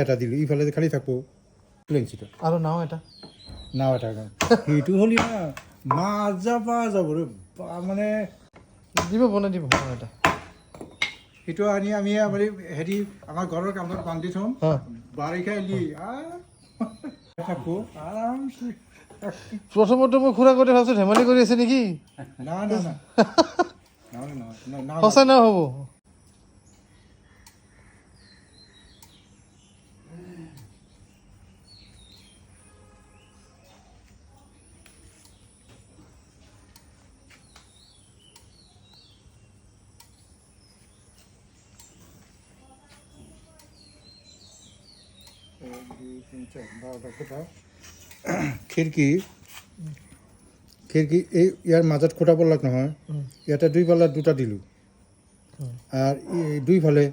এটা দিলোঁ ইফালে খালী থাকব লেঞ্চিটো আৰু নাও এটা সেইটো হ'লি না মাছ যাবা যাব মানে দিব বনাই দিব নাও এটা সেইটো আনি আমি হেৰি আমাৰ ঘৰৰ কামত বান্ধি থ'ম বাৰিষা এলি থাকো আৰামছে প্ৰথমতে মই খুৰা কৰি ভাবছোঁ ধেমালি কৰি আছে নেকি না সঁচা নাও হ'ব খিৰিকী এই ইয়াৰ মাজত খুটা পৰলাক নহয় ইয়াতে দুই পাল্লা দুটা দিলোঁ আৰু দুইফালে